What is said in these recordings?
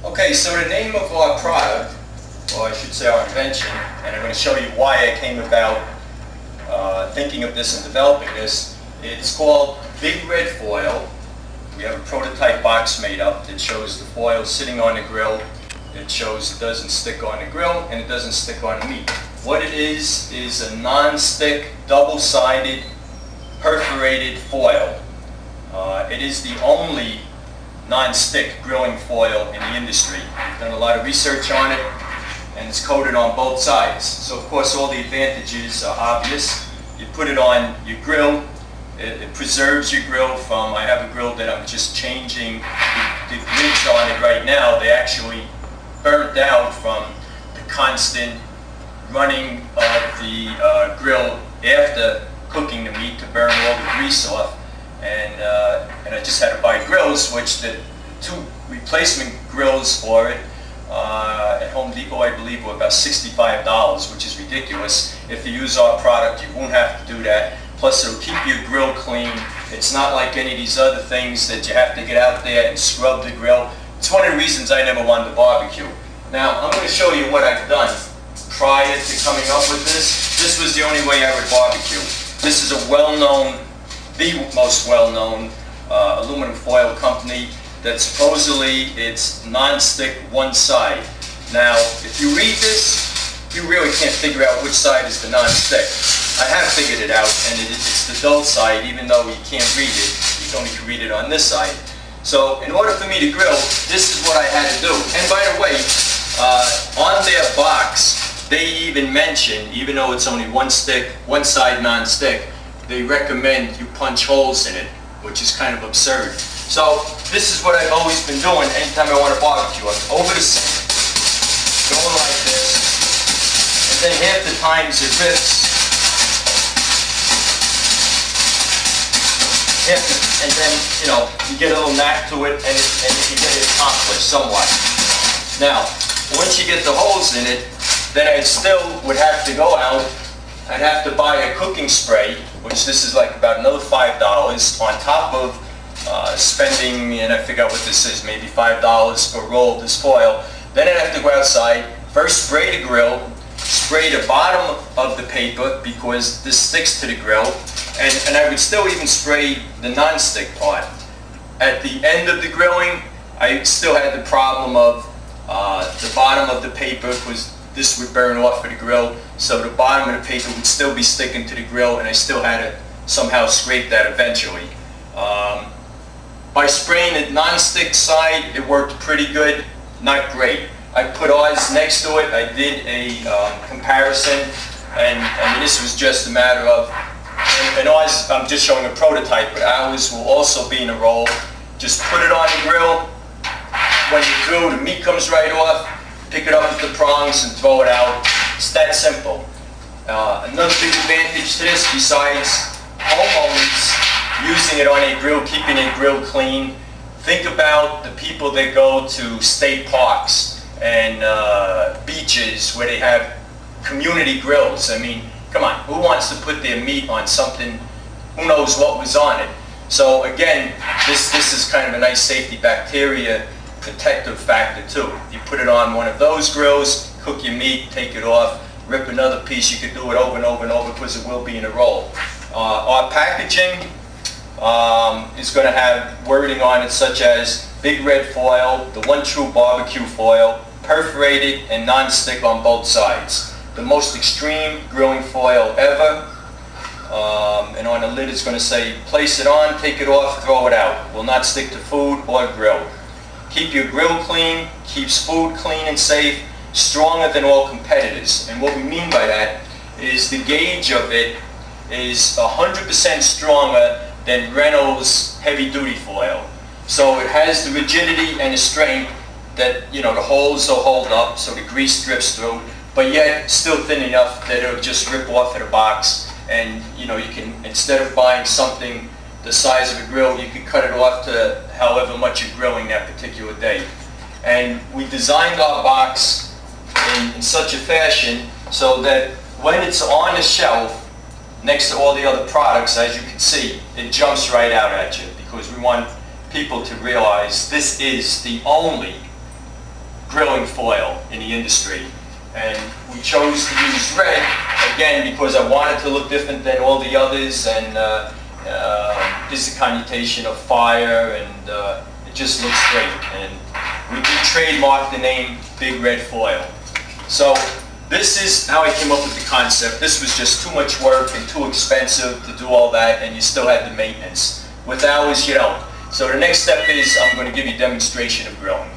Okay, so the name of our product, or I should say our invention, and I'm going to show you why I came about thinking of this and developing this. It's called Big Red Foil. We have a prototype box made up that shows the foil sitting on the grill. It shows it doesn't stick on the grill and it doesn't stick on the meat. What it is a non-stick, double-sided, perforated foil. It is the only non-stick grilling foil in the industry. We've done a lot of research on it, and it's coated on both sides. So of course all the advantages are obvious. You put it on your grill, it preserves your grill from, I have a grill that I'm just changing the grids on it right now. They actually burnt out from the constant running of the grill after cooking the meat to burn all the grease off. And I just had to buy grills, which the two replacement grills for it at Home Depot, I believe, were about $65, which is ridiculous. If you use our product, you won't have to do that. Plus, it'll keep your grill clean. It's not like any of these other things that you have to get out there and scrub the grill. It's one of the reasons I never wanted to barbecue. Now, I'm going to show you what I've done prior to coming up with this. This was the only way I would barbecue. This is a well-known, the most well-known aluminum foil company that supposedly it's non-stick one side. Now, if you read this, you really can't figure out which side is the non-stick. I have figured it out, and it's the dull side, even though you can't read it. You only can read it on this side. So, in order for me to grill, this is what I had to do. And by the way, on their box, they even mention, even though it's only one stick, one side non-stick, they recommend you punch holes in it, which is kind of absurd. So this is what I've always been doing anytime I want to barbecue. I'm over the sink, going like this, and then half the times it rips. And then, you know, you get a little knack to it, and you get it accomplished somewhat. Now, once you get the holes in it, then I still would have to go out. I'd have to buy a cooking spray, which this is like about another $5 on top of spending, and I figure out what this is, maybe $5 for a roll of this foil. Then I'd have to go outside, first spray the grill, spray the bottom of the paper because this sticks to the grill, and I would still even spray the non-stick part. At the end of the grilling, I still had the problem of the bottom of the paper, because this would burn off of the grill, so the bottom of the paper would still be sticking to the grill, and I still had to somehow scrape that eventually. By spraying the non-stick side, it worked pretty good, not great. I put ours next to it. I did a comparison, and I mean, this was just a matter of, and ours, I'm just showing a prototype, but ours will also be in a roll. Just put it on the grill. When you throw, the meat comes right off. Pick it up with the prongs and throw it out. It's that simple. Another big advantage to this, besides homeowners using it on a grill, keeping a grill clean, think about the people that go to state parks and beaches where they have community grills. I mean, come on, who wants to put their meat on something, who knows what was on it? So again, this is kind of a nice safety bacteria protective factor too. You put it on one of those grills, cook your meat, take it off, rip another piece. You could do it over and over and over because it will be in a roll. Our packaging is going to have wording on it such as Big Red Foil, the one true barbecue foil, perforated and non-stick on both sides. The most extreme grilling foil ever. And on the lid it's going to say, place it on, take it off, throw it out. Will not stick to food or grill. Keep your grill clean, keeps food clean and safe, stronger than all competitors. And what we mean by that is the gauge of it is 100% stronger than Reynolds heavy-duty foil. So it has the rigidity and the strength that, you know, the holes will hold up so the grease drips through, but yet still thin enough that it'll just rip off of the box. And, you know, you can, instead of buying something the size of a grill, you can cut it off to however much you're grilling that particular day. And we designed our box in such a fashion so that when it's on the shelf next to all the other products, as you can see, it jumps right out at you, because we want people to realize this is the only grilling foil in the industry. And we chose to use red, again, because I wanted to look different than all the others, and there's a connotation of fire, and it just looks great. And we trademarked the name Big Red Foil. So this is how I came up with the concept. This was just too much work and too expensive to do all that, and you still had the maintenance. With ours, you don't. So the next step is I'm going to give you a demonstration of grilling.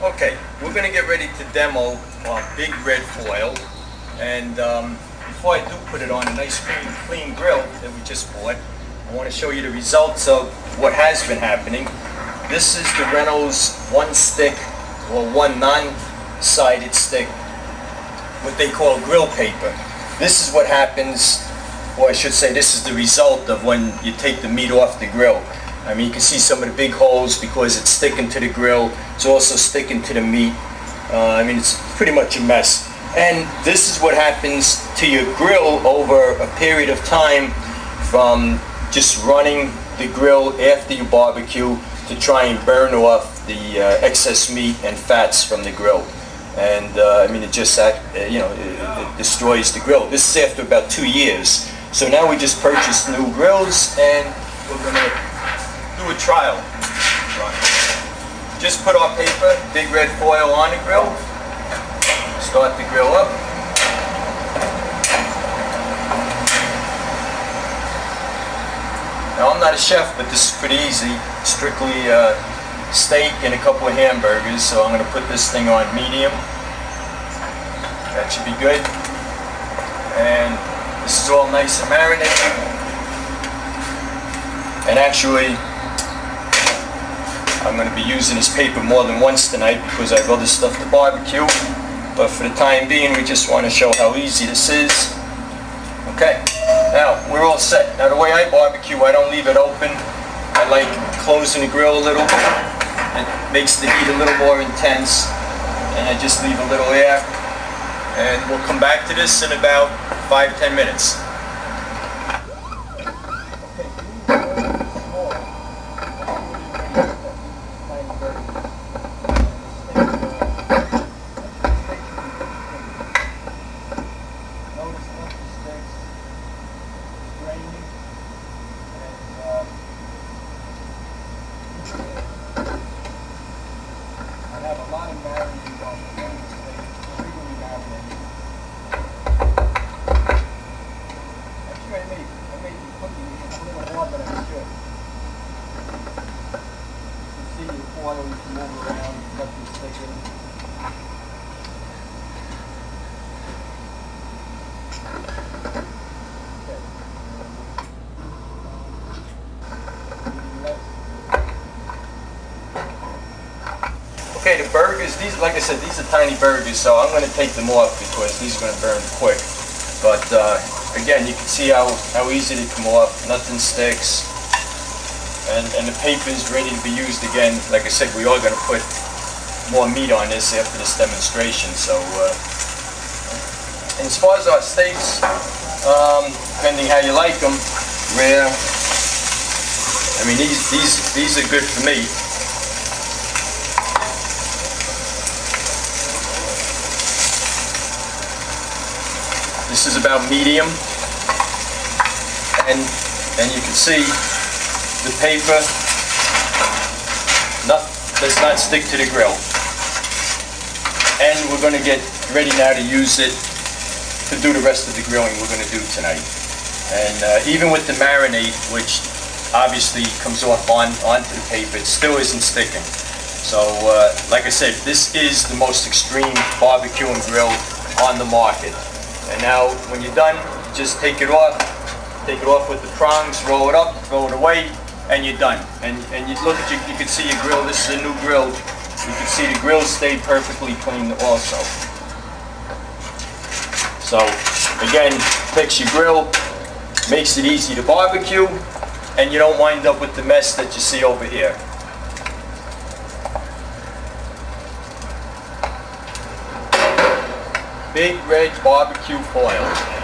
Okay, we're going to get ready to demo our Big Red Foil. And before I do put it on a nice clean grill that we just bought, I want to show you the results of what has been happening. This is the Reynolds one stick, or one non-sided stick, what they call grill paper. This is what happens, or I should say this is the result of when you take the meat off the grill. I mean, you can see some of the big holes because it's sticking to the grill. It's also sticking to the meat. I mean, it's pretty much a mess. And this is what happens to your grill over a period of time, from just running the grill after you barbecue to try and burn off the excess meat and fats from the grill. And I mean, it just it destroys the grill. This is after about 2 years. So now we just purchased new grills, and we're going to do a trial run. Just put our paper, Big Red Foil, on the grill. Start the grill up. Now, I'm not a chef, but this is pretty easy. Strictly steak and a couple of hamburgers. So I'm going to put this thing on medium. That should be good. And this is all nice and marinated. And actually, I'm going to be using this paper more than once tonight because I have other stuff to barbecue. But for the time being, we just want to show how easy this is. Okay, now we're all set. Now the way I barbecue, I don't leave it open. I like closing the grill a little. It makes the heat a little more intense. And I just leave a little air. And we'll come back to this in about 5-10 minutes. Okay, the burgers, these, like I said, these are tiny burgers, so I'm going to take them off because these are going to burn quick. But again, you can see how easy they come off. Nothing sticks. And the paper is ready to be used again. Like I said, we are going to put more meat on this after this demonstration. So, and as far as our steaks, depending how you like them, rare. I mean, these are good for me. This is about medium, and you can see the paper does not stick to the grill. And we're going to get ready now to use it to do the rest of the grilling we're going to do tonight. And even with the marinade, which obviously comes off onto the paper, it still isn't sticking. So like I said, this is the most extreme barbecue and grill on the market. And now, when you're done, just take it off with the prongs, roll it up, throw it away, and you're done. And you look at you can see your grill. This is a new grill. You can see the grill stayed perfectly clean also. So again, fix your grill, makes it easy to barbecue, and you don't wind up with the mess that you see over here. Big Red Barbecue Foil.